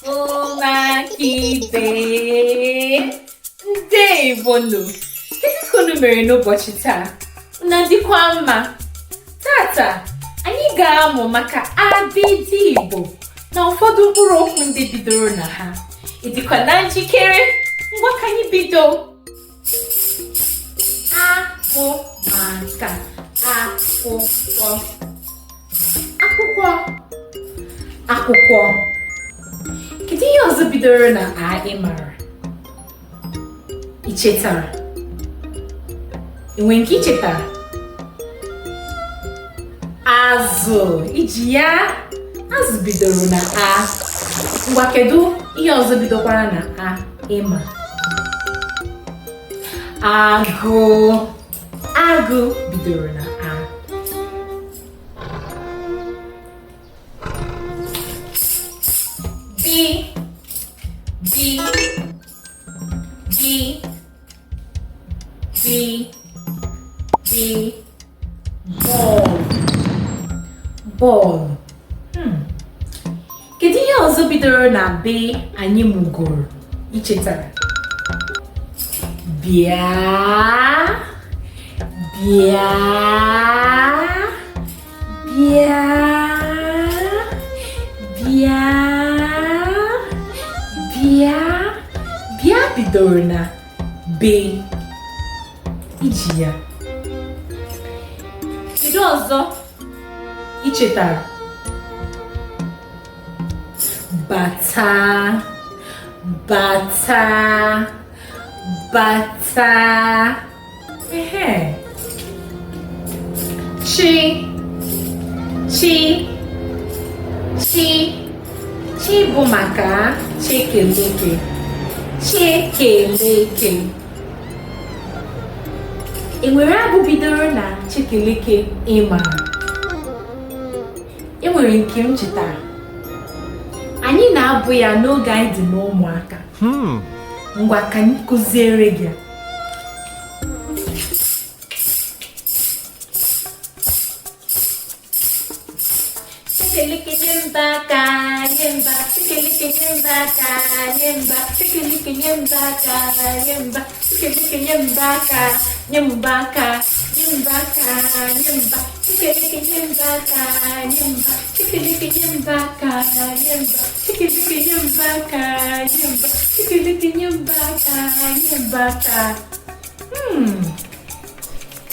ụmụaka ndewonu. Kedu ka unu mere n'ụbọchị taa? Unu dịkwa mma? Tata anyị ga-amụ maka abịdị Igbo na ụfọdụ mkpụrụ okwu ndị bidoro na ha. Ị dịkwa na njikere? Ngwa ka anyị bido. Abụ maka akwụkwọ. Akwụkwọ. Kedu ihe ọzọ bidoro na a ị mara? Ị chetara? Enwe nke ị chetara? Azụ. Iji ya? Azụ bidoro na a. Ngwa kedu ihe ọzọ bidokwara na a ị ma? Agụ. Agụ bidoro na a. Bọọlụ. Kedu ihe ọzọ bidoro na B anyị mụgoro? Ị chetara? Bịa. Bịa bidoro na B. Iji ya. Kedu ọzọ ị chetara? Bata. Chi bụ maka chekeleke. E nwere abụ bidoro na chekeleke ị mara? E nwere nke m chetara. Anyị na-abụ ya n'oge anyị dị n'ụmụaka. Ngwa ka anyị kụziere gị. Chekeleke nyemba aka, nyemba. Chekeleke nyemba aka, nyemba. Chekeleke nyemba aka, nyemba. Chekeleke nyemba aka, nyemba aka, nyemba aka, nyemba. Chekeleke nyemba aka, nyemba. Chekeleke nyemba aka, nyemba. Chekeleke nyemba aka, nyemba. Chekeleke nyemba aka, nyemba aka.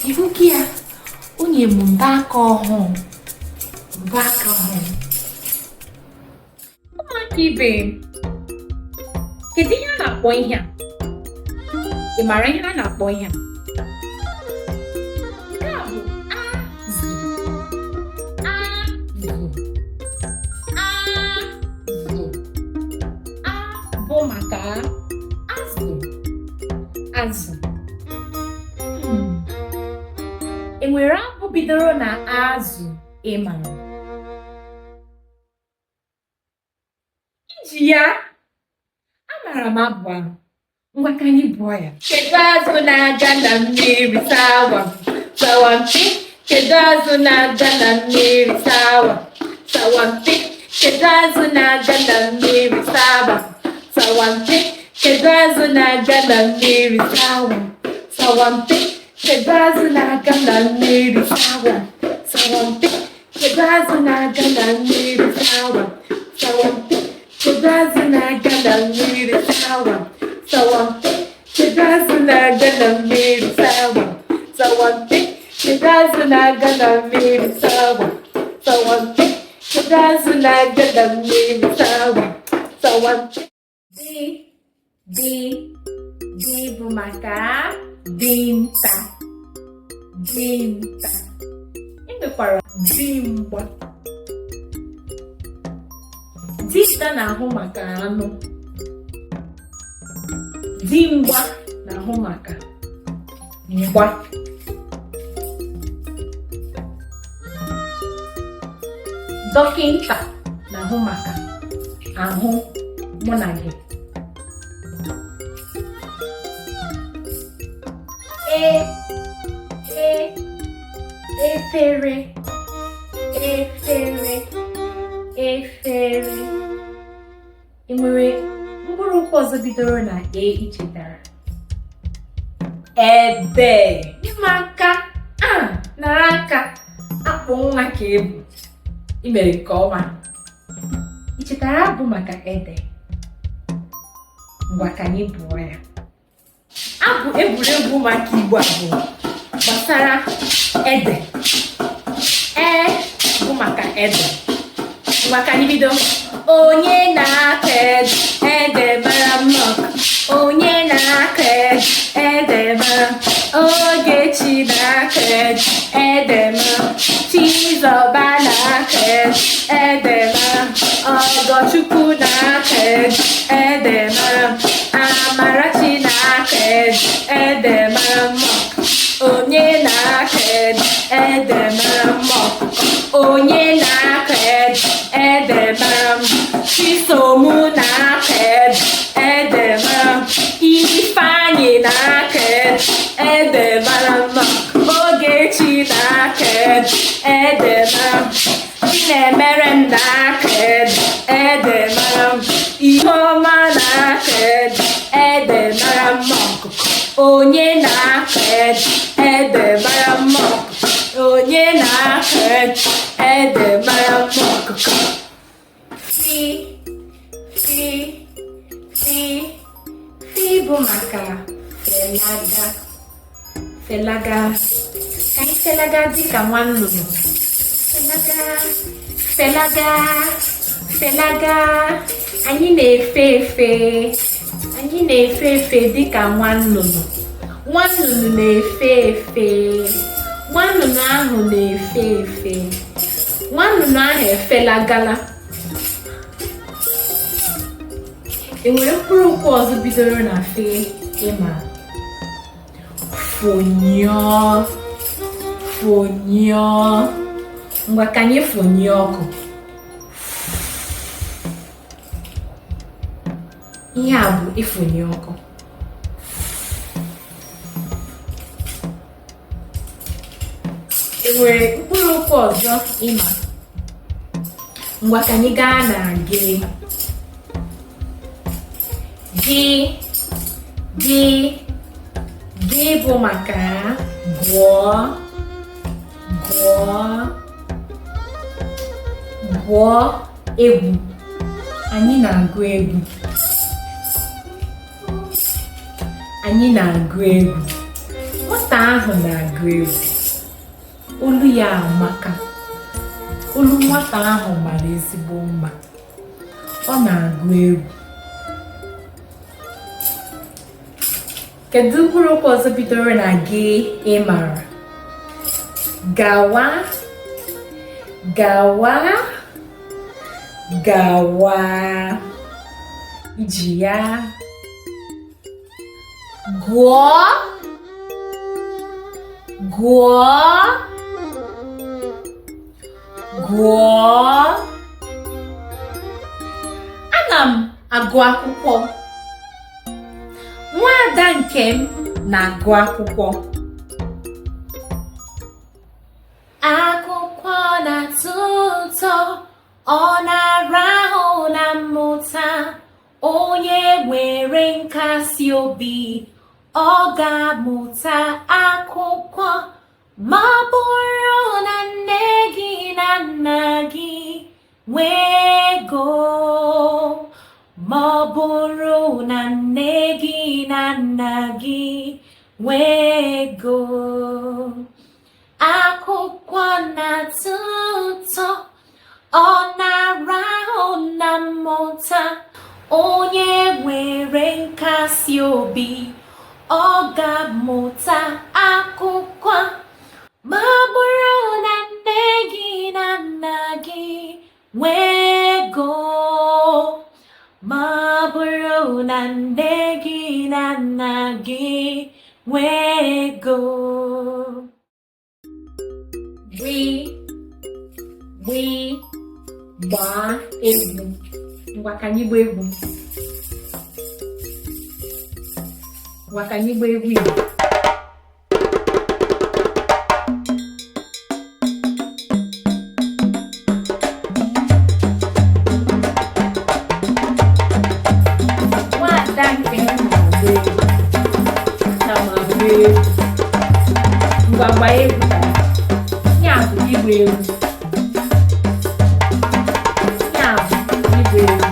Ibu gị ya, onye m mba aka ọhụụ. Ụmụaka ibe, kedu ihe a na-akpọ ihe a? Ị mara ihe a na-akpọ ihe a? Nke a bụ azụ. Abụ maka azụ. E nwere abụ bidoro na azụ ị mara? Iji ya? Amara m abụ ahụ. Ngwa ka anyị bụọ ya. Kedu azụ na-aga na mmiri sawa mpi? Kedu azụ na-aga na mmiri sawa mpi? Kedu azụ na-aga na mmiri sawa mpi? Kedu azụ na-aga na mmiri sawa mpi? Kedu azụ na-aga na mmiri sawa mpi? Kedu azụ na-aga na mmiri sawa mpi? Kedu azụ na-aga na mmiri sawa mpi? Kedu azụ na-aga na mmiri sawa mpi? Kedu azụ na-aga na mmiri sawa mpi? Kedu azụ na-aga na mmiri sawa mpi? D bụ maka dinta. E nwekwara dimgba. Dinta na-ahụ maka anụ. Dimgba na-ahụ maka mgba. Dọkịnta na-ahụ maka ahụ mụ na gị. Efere. efere. Ị nwere mkpụrụ okwu ọzọ bidoro na e ichetara? Ede. N'ime aka, nara aka, akpụ nwa ka ebu. Ị mere nke ọma. Ị chetara abụ maka ede? Ngwa ka anyị bụọ ya. Abụ egwuregwu maka Igbo abụ gbasara ede. Bụ maka ede. Ngwa ka anyị bido. Onye na-akọ ede, ede mara mma. Onye na-akọ ede, ede mara. Ogechi na-akọ ede, ede mara. Chizọba na-akọ ede, ede mara. Ọgọchukwu na-akọ ede, ede mara. Amarachi na-akọ ede, ede mara mma. Onye na-akọ ede, ede mara mma. Onye na-akọ ede, ede mara mma. Chisomu na-akọ ede, ede mara mma. Ifeanyị na-akọ ede, ede mara mma. Ogechi na-akọ ede, ede mara mma. Chinemere na-akọ ede, ede mara mma. Iheọma na-akọ ede, ede mara mma. Onye na-akọ ede, ede mara mma. Onye na-akọ ede, ede mara mma. Fi bụ maka felaga. Felaga. Ka anyị felaga dịka nwa nnụnụ. Felaga. Felaga. Felaga. Anyị na-efe efe. Anyị na-efe efe dịka nwa nnụnụ. Nwa nnụnụ na-efe efe. Nwa nnụnụ ahụ na-efe efe. Nwa nnụnụ ahụ efelagala. Enwere mkpụrụ okwu ọzọ bidoro na fe ịma? Fonyo. Fonyo. Ngwa ka anyị fonye ọkụ. Ihe a bụ ifonye ọkụ. Enwere mkpụrụ okwu ọzọ ịma? Ngwa ka anyị gaa na gị. Gị bụ maka gụọ. Gụọ egwu. Anyị na-agụ egwu. Anyị na-agụ egwu. Nwata ahụ na-agụ egwu. Olu ya amaka. Olu nwata ahụ mara ezigbo mma. Ọ na-agụ egwu. Kedu mkpụrụ okwu ọzọ bidoro na gị ị mara? Gawa. Gawa. Gawa. Iji ya. Gụọ. Gụọ. Gụọ. Ana m agụ akwụkwọ. Nwaada Nkem na-agụ akwụkwọ. Akwụkwọ na-atọ ụtọ, ọ na-arahụ na mmụta. Onye nwere nkasi obi, ọ ga-amụta akwụkwọ. Ma ọ bụrụ na nne gị na nna gị nwee ego, ma ọ bụrụ na nne gị na nna gị nwee ego, akwụkwọ na-atọ ụtọ, ọ na-arahụ na mmụta. Onye nwere nkasi obi, ọ ga-amụta akwụkwọ. Ma ọ bụrụ na nne gị na nna gị nwee ego, ma ọ bụrụ na nne gị na nna gị nwee ego. Gbaa egwu. Ngwa ka anyị gbaa egwu. Ngwa ka anyị gbaa egwu Igbo. Ngwa egwu. Ya bụ igba egwu. Ya bụ igba egwu.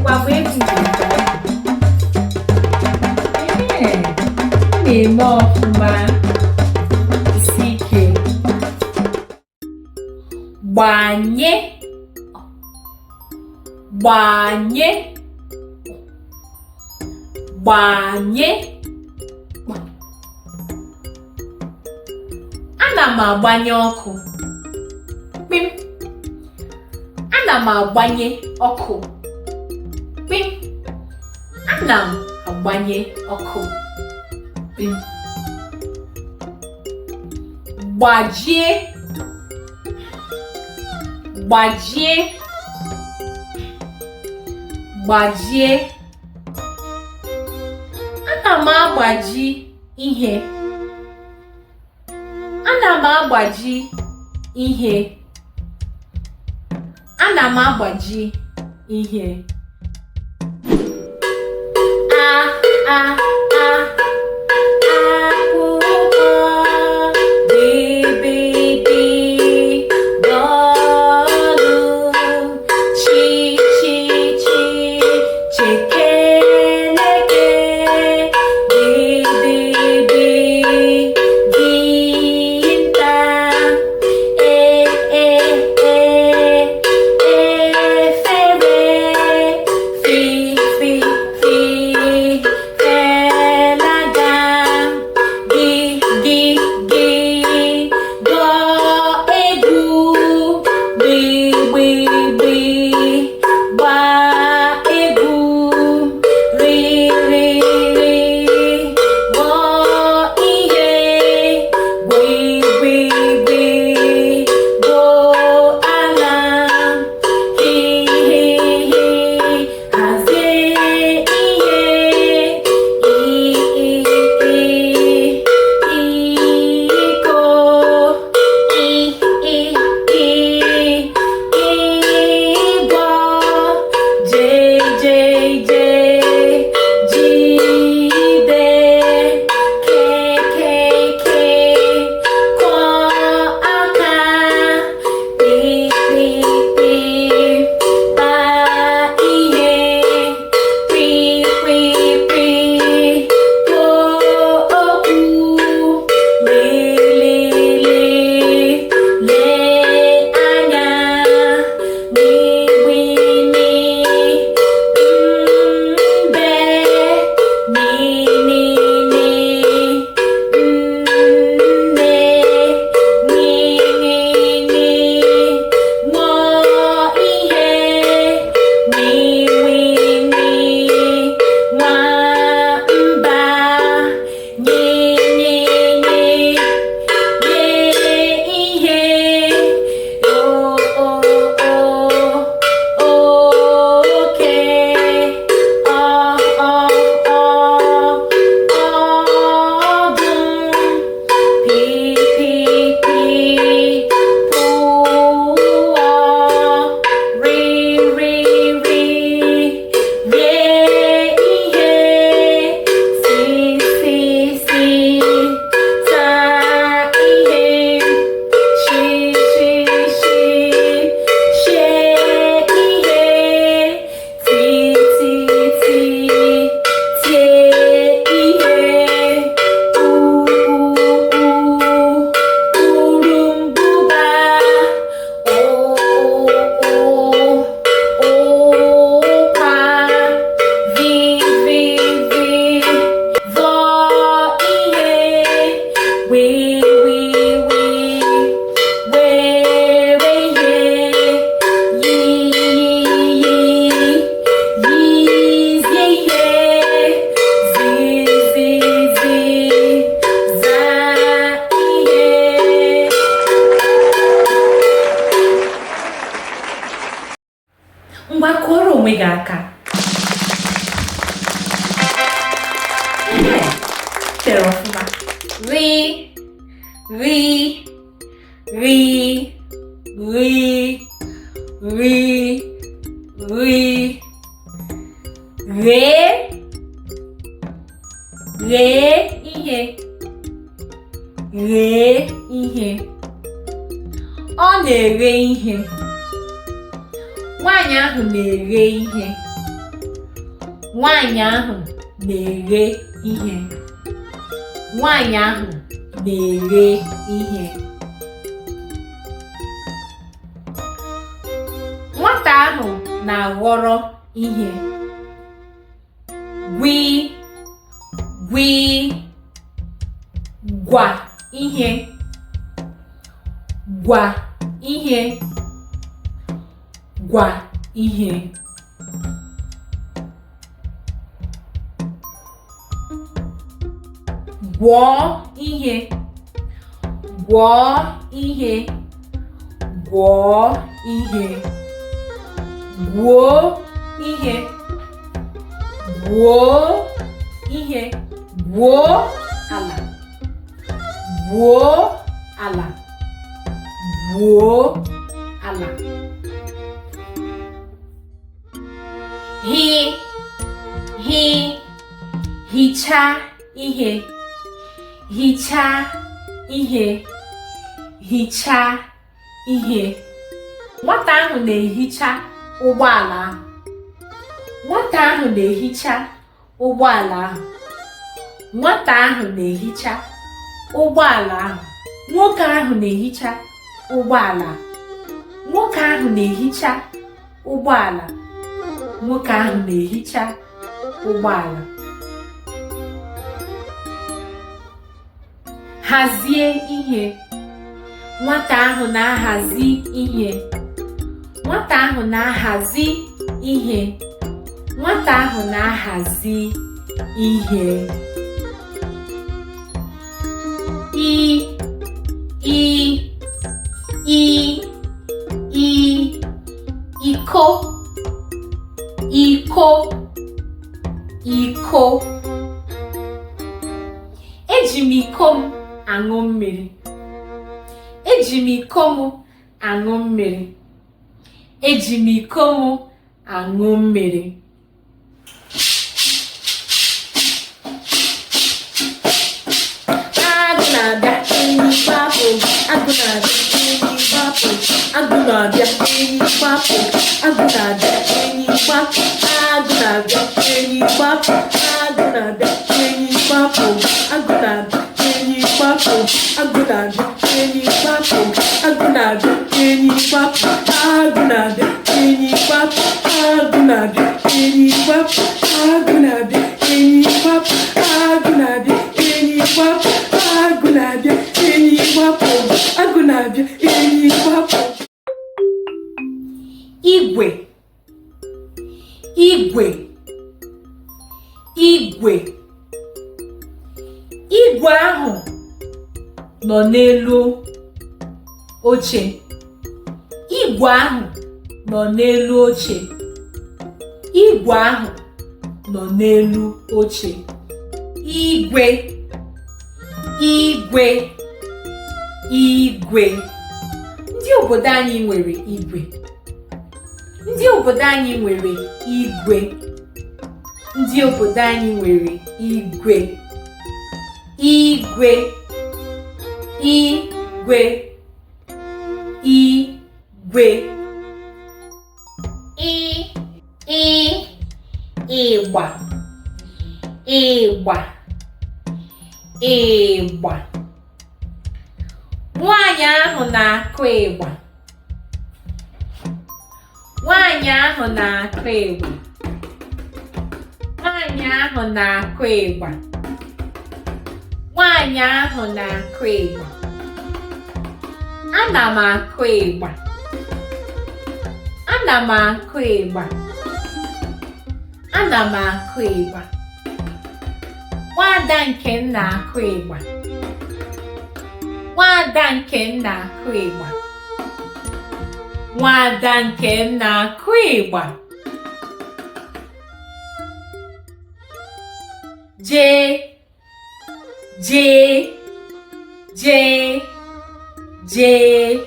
Ngwa egwu nke na-eme ọfụma. Isi ike. Gbanye. Gbanye. Gbanye. Ana m agbanye ọkụ. Kpim. Ana m agbanye ọkụ. Kpim. Ana m agbanye ọkụ. Kpim. Gbajie. Gbajie. Gbajie. Ana m agbaji ihe. Ana m agbaji ihe. Ana m agbaji ihe. aka. Chere ọfụma. Ri, ri, ri, ri, ri, ri, re, Ree ihe. Ree ihe. Ọ na-ere ihe. Nwaanyị ahụ na-ere ihe. Nwaanyị ahụ na-ere ihe. Nwaanyị ahụ na-ere ihe. Nwata ahụ na-aghọrọ ihe. Gwi, gwi, gwa ihe. Gwa ihe. Gwa ihe. Gwọọ ihe. Gwọọ ihe. Gwọọ ihe. Gwuo ihe. Gwuo ihe. Gwuo ala. Gwuo ala. Gwuo ala. Hichaa ihe. Hichaa ihe. Hichaa ihe. Nwata ahụ na-ehicha ụgbọala ahụ. Nwata ahụ na-ehicha ụgbọala ahụ. Nwata ahụ na-ehicha ụgbọala ahụ. Nwoke ahụ na-ehicha ụgbọala. Nwoke ahụ na-ehicha ụgbọala. Nwoke ahụ na-ehicha ụgbọala. Hazie ihe. Nwata ahụ na-ahazi ihe. Nwata ahụ na-ahazi ihe. Nwata ahụ na-ahazi ihe. Iko. Iko. Iko. Eji m iko m aṅụ mmiri. Eji m iko m aṅụ mmiri. Eji m iko m aṅụ mmiri. Agụ na-abịa enyi gbapụ. Agụ na-abịa enyi gbapụ. Agụ na-abịa enyi gbapụ. Agụ na-abịa enyi gbapụ. Agụ na-abịa enyi gbapụ. Agụ na-abịa enyi gbapụ. Agụ na-abịa enyi gbapụ. Agụ na-abịa enyi gbapụ. Agụ na-abịa enyi gbapụ. Agụ na-abịa enyi gbapụ. Agụ na-abịa enyi gbapụ. Agụ na-abịa enyi gbapụ. Agụ na-abịa enyi gbapụ. Agụ na-abịa enyi gbapụ. Agụ na-abịa enyi gbapụ. Igwe. Igwe. Igwe. Igwe ahụ nọ n'elu oche. Igwe ahụ nọ n'elu oche. Igwe ahụ nọ n'elu oche. Igwe. Igwe. Igwe. Ndị obodo anyị nwere igwe. Ndị obodo anyị nwere igwe. Ndị obodo anyị nwere igwe. Igwe. Igwe. Igwe. Ịgba. Ịgba. Ịgba. Nwaanyị ahụ na-akụ ịgba. Nwaanyị ahụ na-akụ ịgba. Nwaanyị ahụ na-akụ ịgba. Nwaanyị ahụ na-akụ ịgba. Ana m akụ ịgba. Ana m akụ ịgba. Ana m akụ ịgba. Nwaada Nkem na-akụ ịgba. Nwaada Nkem na-akụ ịgba. Nwaada Nkem na-akụ ịgba. Jee. Jee. Jee. Jee.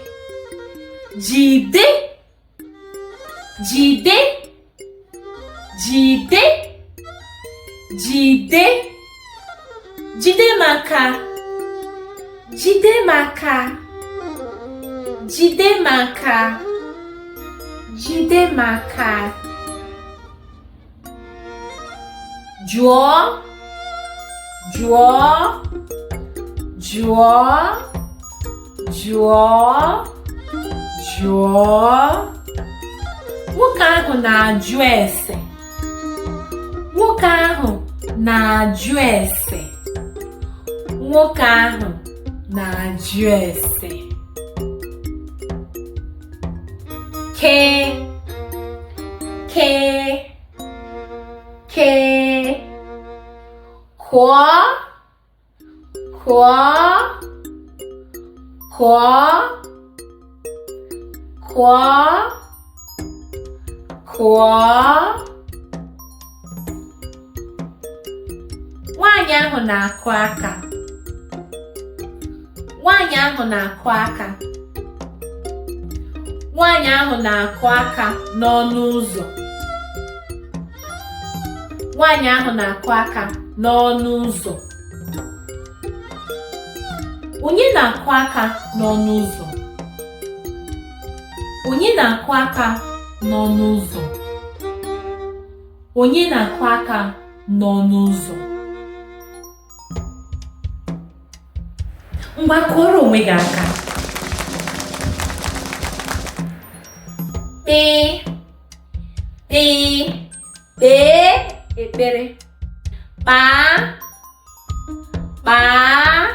Jide. Jide. Jide. Jide. jide m aka, jide m aka, jide m aka, jide m aka. Jụọ, jụọ, jụọ, jụọ, jụọ. Nwoke ahụ na-ajụ ese. Nwoke ahụ na-ajụ ese. Nwoke ahụ na-ajụ ese. Kee, kee, kee. Kụọ, kụọ, kụọ, kụọ, kụọ. Nwaanyị ahụ na-akụ aka. Nwaanyị ahụ na-akụ aka. Nwaanyị ahụ na-akụ aka n'ọnụ ụzọ. Nwaanyị ahụ na-akụ aka n'ọnụ ụzọ. Onye na-akụ aka n'ọnụ ụzọ? Onye na-akụ aka n'ọnụ ụzọ? Onye na-akụ aka n'ọnụ ụzọ? Ngwa kụọrọ onwe gị aka. Kpee, kpee, kpee ekpere. Kpaa, kpaa,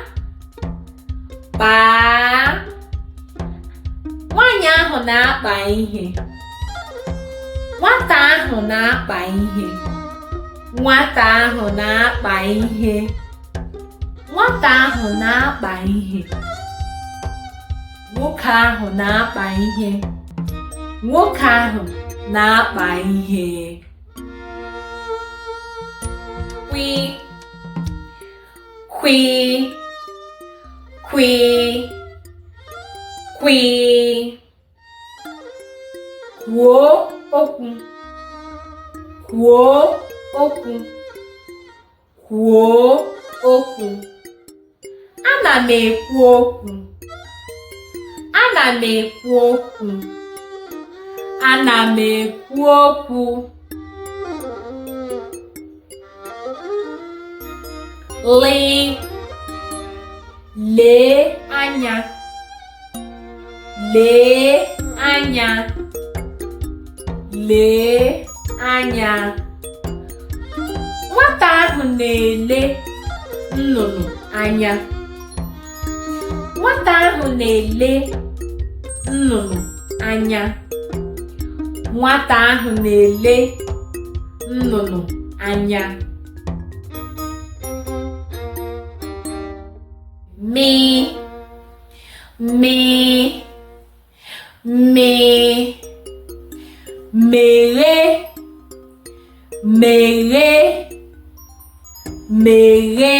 kpaa. Nwaanyị ahụ na-akpa ihe. Nwata ahụ na-akpa ihe. Nwata ahụ na-akpa ihe. Nwata ahụ na-akpa ihe. Nwoke ahụ na-akpa ihe. Nwoke ahụ na-akpa ihe. Kwi, kwi, kwi, kwi. Kwuo okwu. Kwuo okwu. Kwuo okwu. Ana m ekwu okwu. Ana m ekwu okwu. Ana m ekwu okwu. Lee, lee anya. Lee anya. Lee anya. Nwata ahụ na-ele nnụnụ anya. Nwata ahụ na-ele nnụnụ anya. Nwata ahụ na-ele nnụnụ anya. Mee, mee, mee. Meghe, meghe, meghe.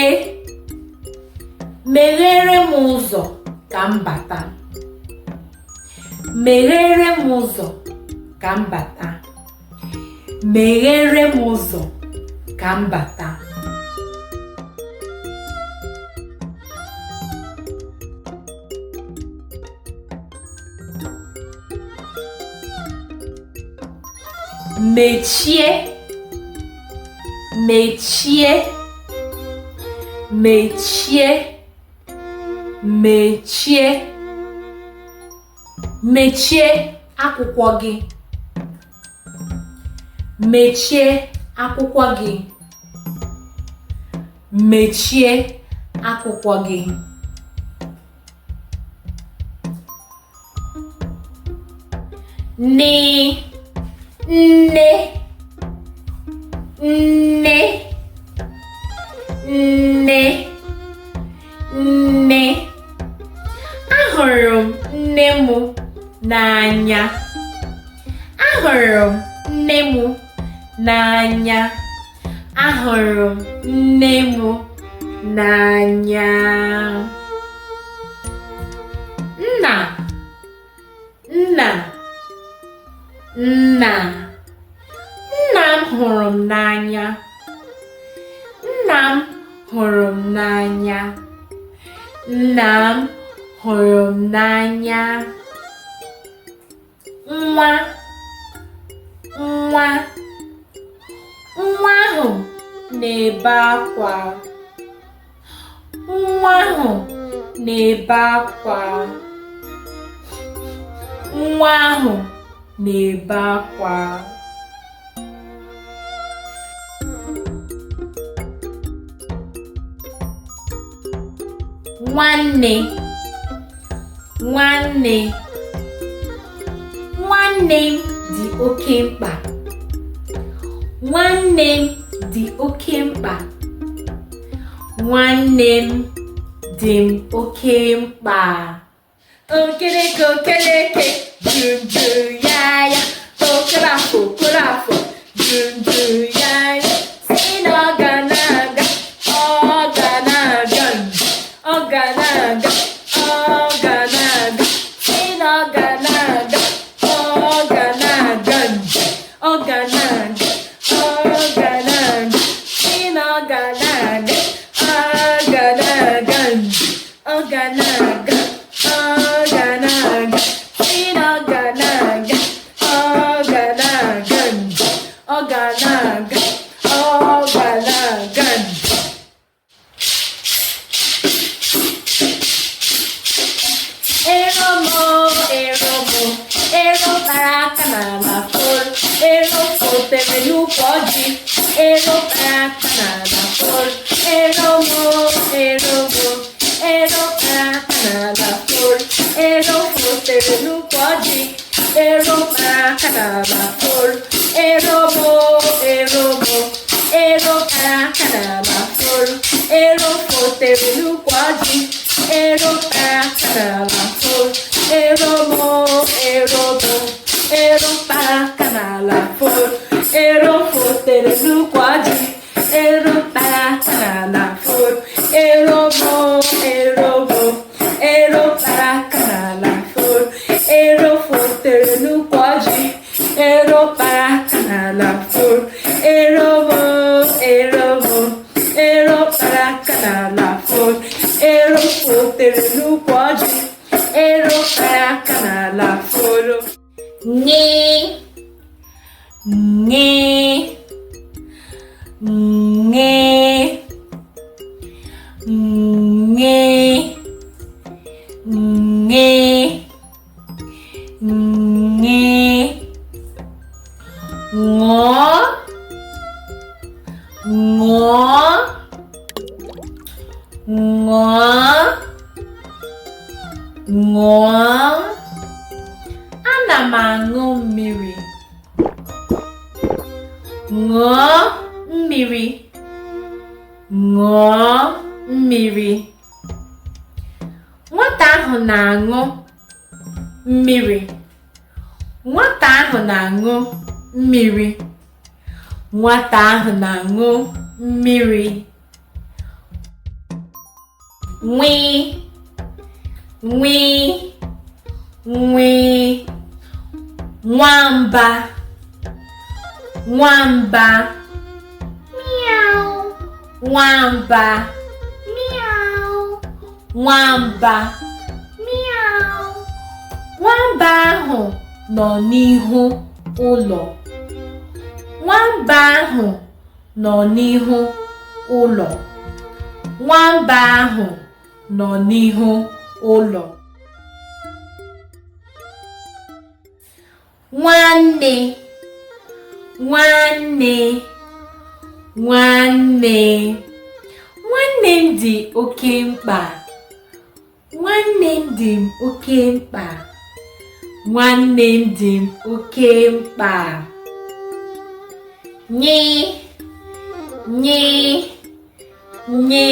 Meghere m ụzọ ka m bata. Meghere m ụzọ ka m bata. Meghere m ụzọ ka m bata. Mechie, mechie, mechie, mechie. Mechie akwụkwọ gị. Mechie akwụkwọ gị. Mechie akwụkwọ gị. Nne, nne, nne, nne, nne. Ahụrụ m nne m n'anya. Ahụrụ m nne m n'anya. Ahụrụ m nne m n'anya. Nna, nna, nna. Nna m hụrụ m n'anya. Nna m hụrụ m n'anya. Nna m hụrụ m n'anya. Nwa nwa nwa ahụ na-ebe akwa. Nwa ahụ na-ebe akwa. Nwa ahụ na-ebe akwa. Nwanne nwanne nwanne m dị oke mkpa. Nwanne m dị oke mkpa. Nwanne m dị m oke mkpa. Okereke okereke juju ya ya. Okorafọ okorafọ juju ya ya. Si na ọ ga na-aga, ọ ga na-aga, ọ ga na-aga, ọ ga na-aga. Si na ọ ga na-aga, ọ ga na-aga, ọ ga na-aga, ọ ga na-aga. Si na ọ ga na-aga, ọ ga na-aga, ọ ga na-aga, ọ ga na-aga. Si na ọ ga na-aga, ọ ga na-aga, ọ ga na-aga, ọ ga na-aga. Ero para aka n'ala fol. Ero fotere n'ukwu ọjị. Ero para aka n'ala fol. Ero para aka n'ala fol. Ero fotere n'ukwu ọjị. Ero para aka n'ala fol. Ero para aka n'ala fol. Ero fotere n'ukwu ọjị. Ero para aka n'ala fol. Ero para aka n'ala fol. Ero fotere n'ukwu ọjị. Ero para aka n'ala fol. Ero para aka n'ala fol. Ero fotere n'ukwu ọjị. Ero para aka n'ala fol. Ero para aka n'ala fol. Ero fotere n'ukwu ọjị. Ero para aka n'ala fol. Nye ṅụọ. Ana m aṅụ mmiri. Ṅụọ mmiri. Ṅụọ mmiri. Nwata ahụ na-aṅụ mmiri. Nwata ahụ na-aṅụ mmiri. Nwata ahụ na-aṅụ mmiri. Nwii nwii nwii. Nwamba nwamba. Meow. Nwamba meow. Nwamba meow. Nwamba ahụ nọ n'ihu ụlọ. Nwamba ahụ nọ n'ihu ụlọ. Nwamba ahụ nọ n'ihu ụlọ. Nwanne nwanne nwanne. Nwanne m dị oke mkpa. Nwanne m dị m oke mkpa. Nwanne m dị m oke mkpa. Nye nye nye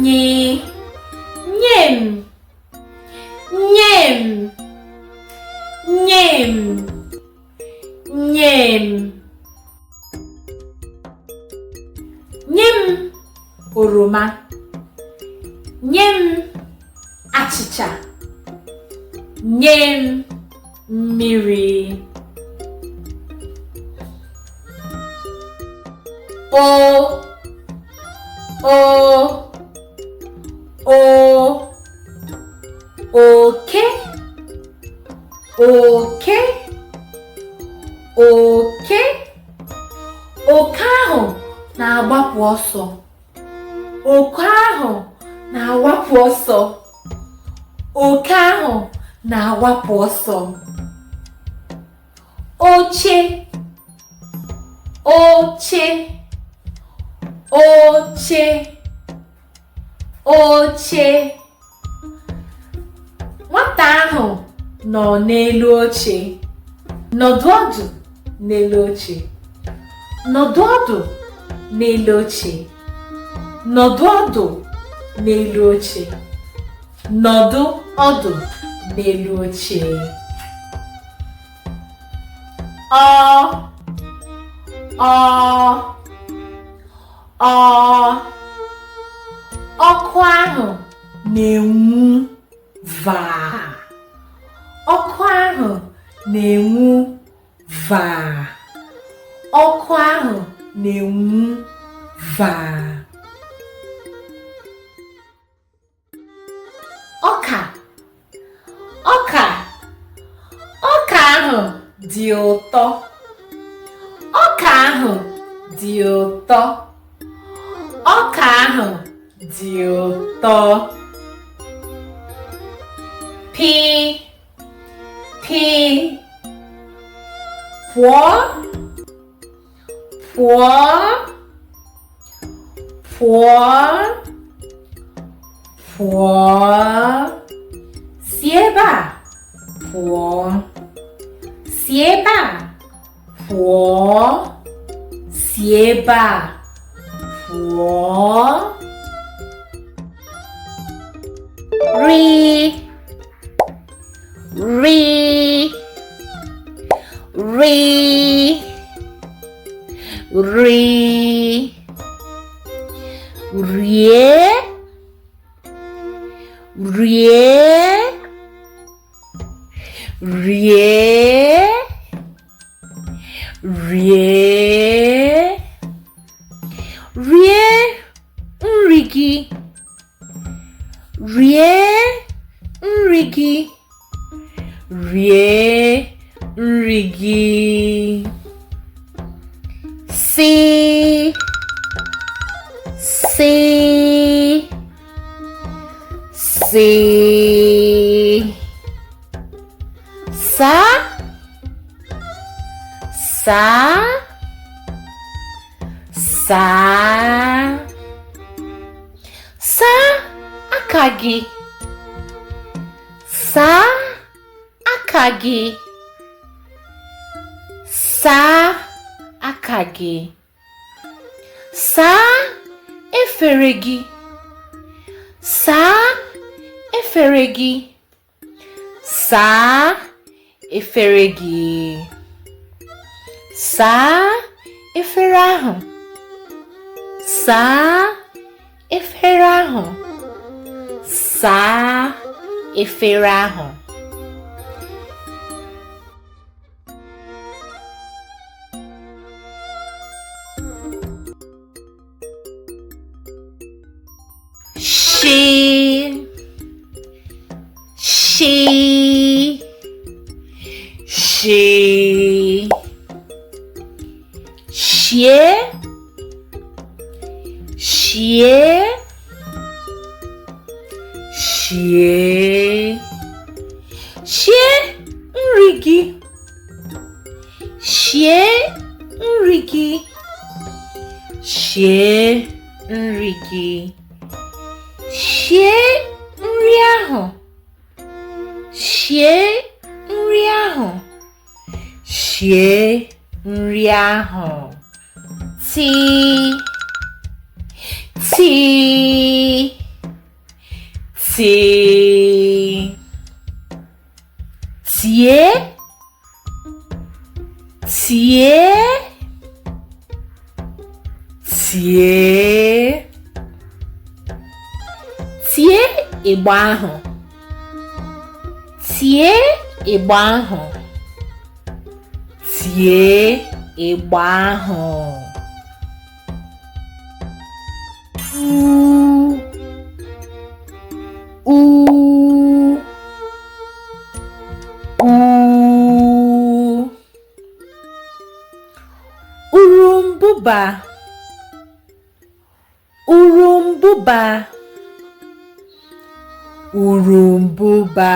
nye. Nye m nye m nye m nye m. Nye m oroma. Nye m achịcha. Nye m mmiri. O O, oke, oke, oke. Oke ahụ na-agbapụ ọsọ. Oke ahụ na-awapụ ọsọ. Oke ahụ na-awapụ ọsọ. Oche, oche, oche, oche. Nwata ahụ nọ n'elu oche. Nọdụ ọdụ n'elu oche. Nọdụ ọdụ n'elu oche. Nọdụ ọdụ n'elu oche. Nọdụ ọdụ n'elu oche. Ọkụ ahụ na-enwu vaa. Ọkụ ahụ na-enwu vaa. Ọkụ ahụ na-enwu vaa. Ọka, ọka, ọka ahụ dị ụtọ. Ọka ahụ dị ụtọ. Ọka ahụ dị ụtọ. Pi, pi, pụọ, pụọ, pụọ, pụọ. Si ebe a pụọ. Si ebe a pụọ. Si ebe a pụọ. Ri, ri, ri, ri. Rie, rie, rie, rie. Rie nri gị. Rie nri gị. Rie nri gị. Si, si, si. Sa, sa, sa. Sa aka gị. Sa aka gị. Sa aka gị. Sa efere gị. Sa efere gị. Sa efere gị. Sa efere ahụ. Sa efere ahụ. Sa efere ahụ. She, she, she. Shie, shie, shie. Shie nri gị. Shie nri gị. Shie nri gị. Shie nri ahụ. Shie nri ahụ. Shie nri ahụ. Tii, tii, tii. Tie, tie, tie. Tie ịgba ahụ. Tie ịgba ahụ. Tie ịgba ahụ. U. Urumbuba. Urumbuba. Urumbuba.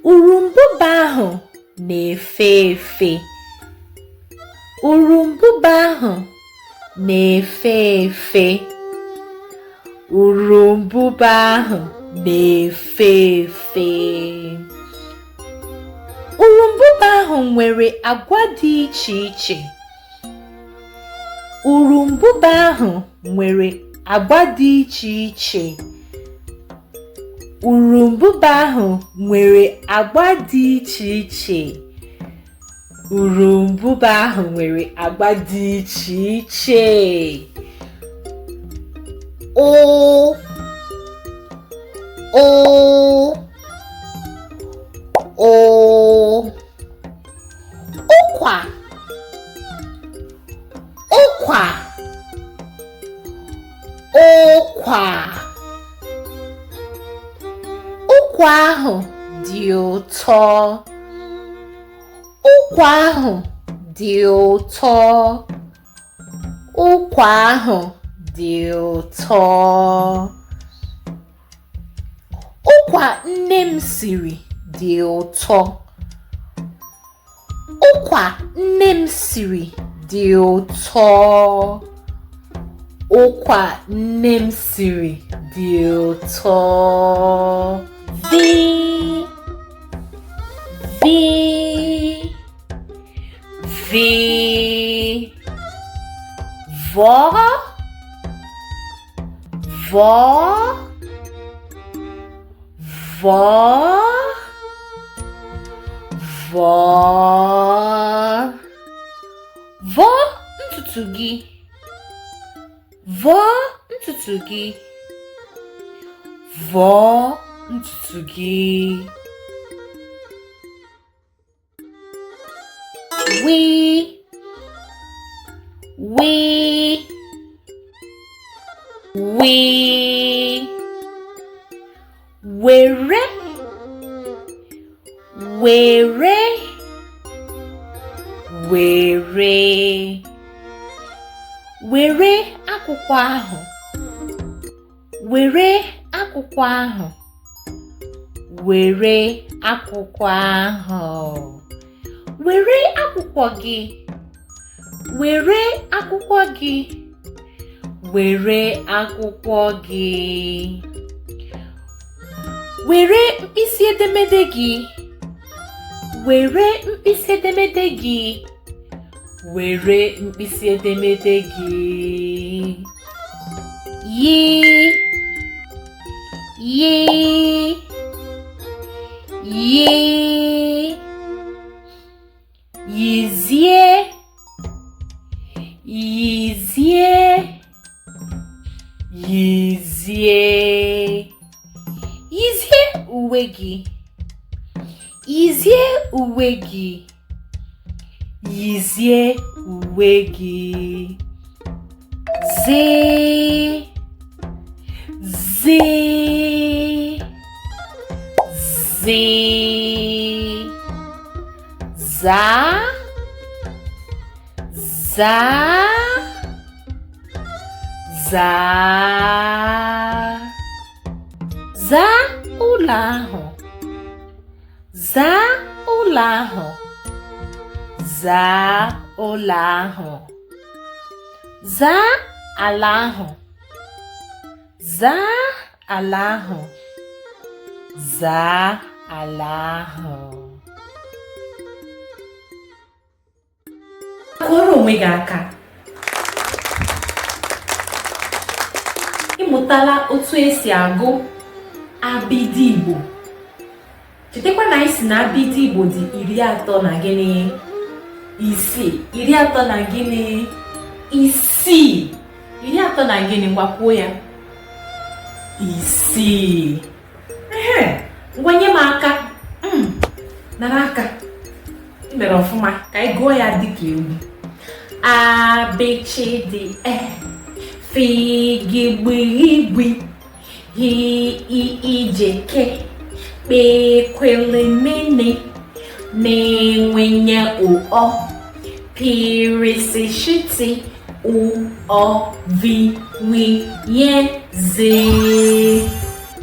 Urumbuba ahụ na-efe efe. Urumbuba ahụ na-efe efe. Urumbuba ahụ na-efe efe. Urumbuba ahụ nwere agwa dị iche iche. Urumbuba ahụ nwere agwa dị iche iche. Urumbuba ahụ nwere agba dị iche iche. Urumbuba ahụ nwere agba dị iche iche. O. Ụkwa. Ụkwa. Ụkwa. Ụkwa ahụ dị ụtọ. Ụkwa ahụ dị ụtọ. Ụkwa ahụ dị ụtọ. Ụkwa nne m siri dị ụtọ. Ụkwa nne m siri dị ụtọ. Ụkwa nne m siri dị ụtọ. V. Vọ. Vọ ntutu gị. Vọ ntutu gị. Vọ ntutu gị. Wi. Were. Were akwụkwọ ahụ. Were akwụkwọ ahụ. Were akwụkwọ ahụ. Were akwụkwọ gị. Were akwụkwọ gị. Were akwụkwọ gị. Were mkpịsị edemede gị. Were mkpịsị edemede gị. Were mkpịsị edemede gị. Yi. Yizie. Yizie uwe gị. Yizie uwe gị. Yizie uwe gị. Zee. Zaa. Zaa ụlọ ahụ. Zaa ụlọ ahụ. Zaa ụlọ ahụ. Zaa ala ahụ. Zaa ala ahụ. Zaa ala ahụ. Kụọrọ onwe gị aka. Ị mụtala otu esi agụ abịdị Igbo. Chetakwa na anyị si na abịdị Igbo dị 30 na gịnị? Isii. 30 na gịnị? Isii. 30 na gịnị? Gwakwuo ya. Isii. Ngwa nye m aka. Nara aka. Ị mere ọfụma ka anyị gụọ ya dịka egwu. A, B, C, D, E. figigwigwi ijeke kpekwelemene na-enwenye ụọ pirisishiti uovinyeze.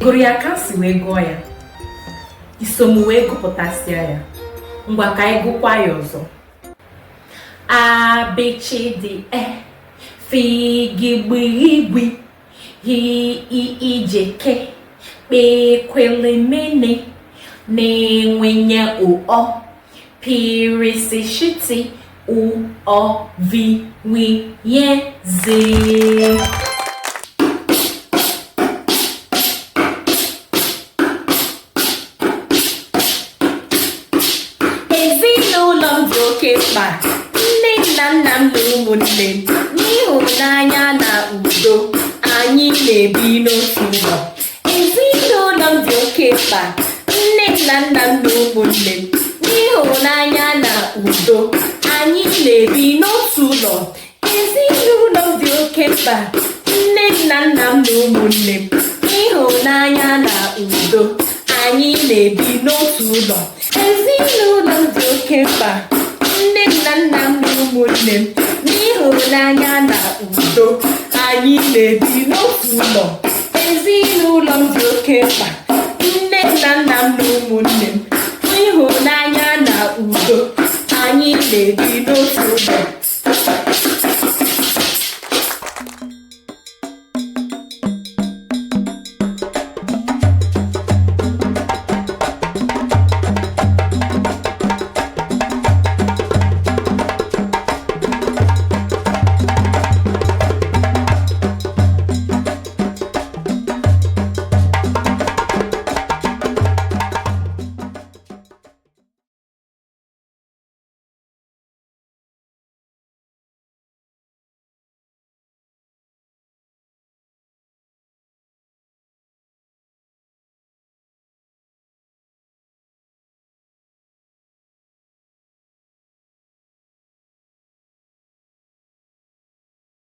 Gụrụ ya ka si wee gụọ ya, isom wee gụpụtasịa ya. Ngwa ka anyị gụkwa ya ọzọ. Abịchịdị figigwigwi ijeke kpekwelemene na-enwenye ụọ pirisishiti uovinyeze. Ezinụlọ m dị oke mkpa, nne na nna m na ụmụnne m, n'ịhụnanya na udo anyị na-ebi n'otu ụlọ. Ezinụlọ m dị oke mkpa, nne na nna m na ụmụnne m, n'ịhụnanya na udo anyị na-ebi n'otu ụlọ. Ezinụlọ m dị oke mkpa, nne na nna m na ụmụnne m, n'ịhụnanya na udo anyị na-ebi n'otu ụlọ. Ezinụlọ m dị oke mkpa, nne na nna m na ụmụnne m, n'ịhụnanya na udo anyị na-ebi n'otu ụlọ. Ezinụlọ m dị oke mkpa, nne na nna m na ụmụnne m, n'ịhụnanya na udo anyị na-ebi n'otu ụlọ.